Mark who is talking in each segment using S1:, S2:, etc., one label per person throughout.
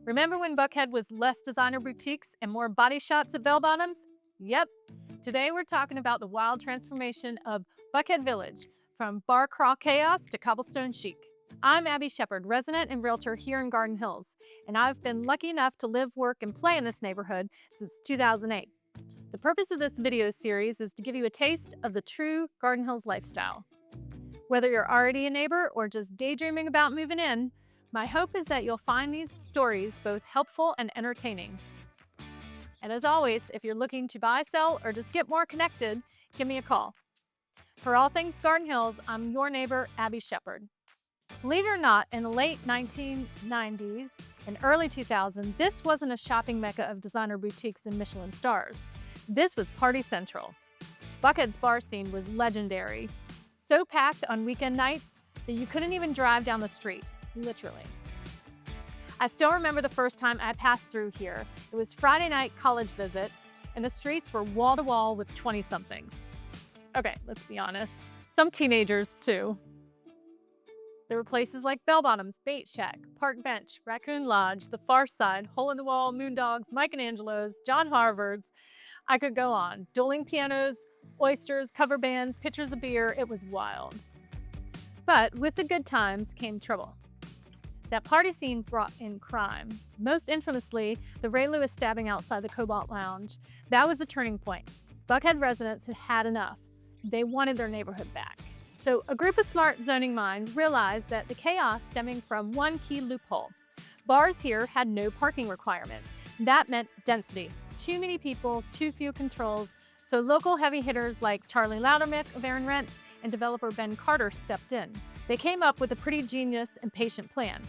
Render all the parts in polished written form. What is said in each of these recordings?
S1: Remember when Buckhead was less designer boutiques and more body shops at Bellbottoms? Yep. Today we're talking about the wild transformation of Buckhead Village, from bar crawl chaos to cobblestone chic. I'm Abby Shepard, resident and realtor here in Garden Hills, and I've been lucky enough to live, work, and play in this neighborhood since 2008. The purpose of this video series is to give you a taste of the true Garden Hills lifestyle. Whether you're already a neighbor or just daydreaming about moving in, my hope is that you'll find these stories both helpful and entertaining. And as always, if you're looking to buy, sell, or just get more connected, give me a call. For all things Garden Hills, I'm your neighbor, Abby Shepard. Believe it or not, in the late 1990s and early 2000s, this wasn't a shopping mecca of designer boutiques and Michelin stars. This was party central. Buckhead's bar scene was legendary, so packed on weekend nights that you couldn't even drive down the street, literally. I still remember the first time I passed through here. It was Friday night college visit, and the streets were wall to wall with 20-somethings. Okay, let's be honest, some teenagers too. There were places like Bellbottoms, Bait Shack, Park Bench, Raccoon Lodge, The Far Side, Hole in the Wall, Moondogs, Michelangelo's, John Harvard's. I could go on. Dueling pianos, oysters, cover bands, pitchers of beer. It was wild. But with the good times came trouble. That party scene brought in crime. Most infamously, the Ray Lewis stabbing outside the Cobalt Lounge. That was the turning point. Buckhead residents had had enough. They wanted their neighborhood back. So a group of smart zoning minds realized that the chaos stemming from one key loophole. Bars here had no parking requirements. That meant density. Too many people, too few controls. So local heavy hitters like Charlie Loudermick of Aaron Rents and developer Ben Carter stepped in. They came up with a pretty genius and patient plan.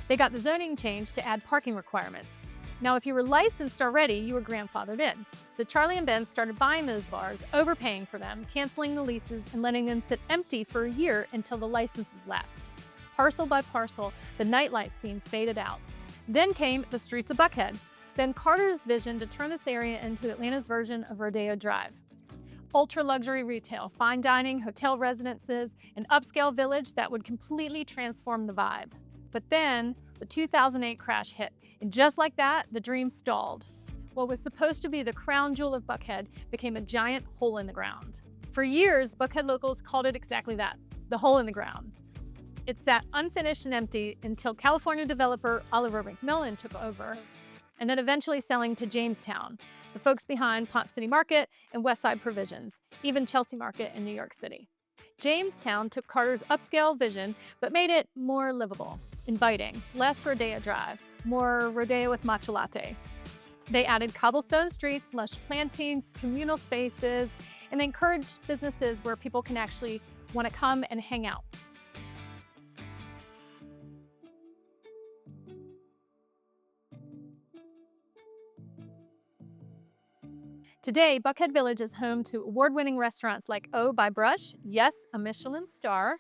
S1: They got the zoning changed to add parking requirements. Now, if you were licensed already, you were grandfathered in. So Charlie and Ben started buying those bars, overpaying for them, canceling the leases, and letting them sit empty for a year until the licenses lapsed. Parcel by parcel, the nightlife scene faded out. Then came the streets of Buckhead. Ben Carter's vision to turn this area into Atlanta's version of Rodeo Drive. Ultra-luxury retail, fine dining, hotel residences, an upscale village that would completely transform the vibe. But then, the 2008 crash hit, and just like that, the dream stalled. What was supposed to be the crown jewel of Buckhead became a giant hole in the ground. For years, Buckhead locals called it exactly that, the hole in the ground. It sat unfinished and empty until California developer Oliver Michelin took over, and then eventually selling to Jamestown, the folks behind Ponce City Market and Westside Provisions, even Chelsea Market in New York City. Jamestown took Carter's upscale vision, but made it more livable, inviting, less Rodeo Drive, more Rodeo with matcha latte. They added cobblestone streets, lush plantings, communal spaces, and they encouraged businesses where people can actually want to come and hang out. Today, Buckhead Village is home to award-winning restaurants like Oh by Brush, yes, a Michelin star,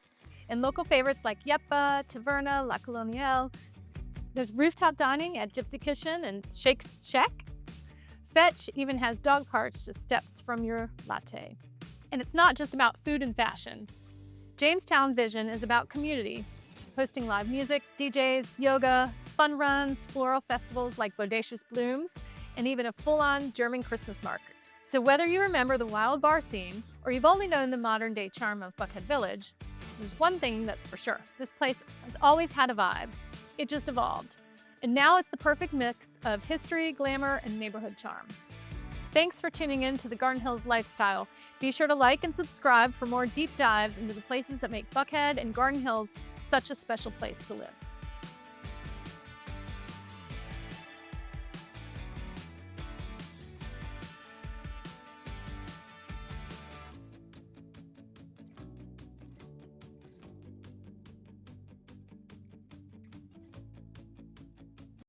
S1: and local favorites like Yeppa, Taverna, La Coloniale. There's rooftop dining at Gypsy Kitchen and Shake's Shack. Fetch even has dog parks just steps from your latte. And it's not just about food and fashion. Jamestown Vision is about community, hosting live music, DJs, yoga, fun runs, floral festivals like Bodacious Blooms, and even a full-on German Christmas market. So whether you remember the wild bar scene, or you've only known the modern-day charm of Buckhead Village, there's one thing that's for sure. This place has always had a vibe. It just evolved. And now it's the perfect mix of history, glamour, and neighborhood charm. Thanks for tuning in to the Garden Hills lifestyle. Be sure to like and subscribe for more deep dives into the places that make Buckhead and Garden Hills such a special place to live.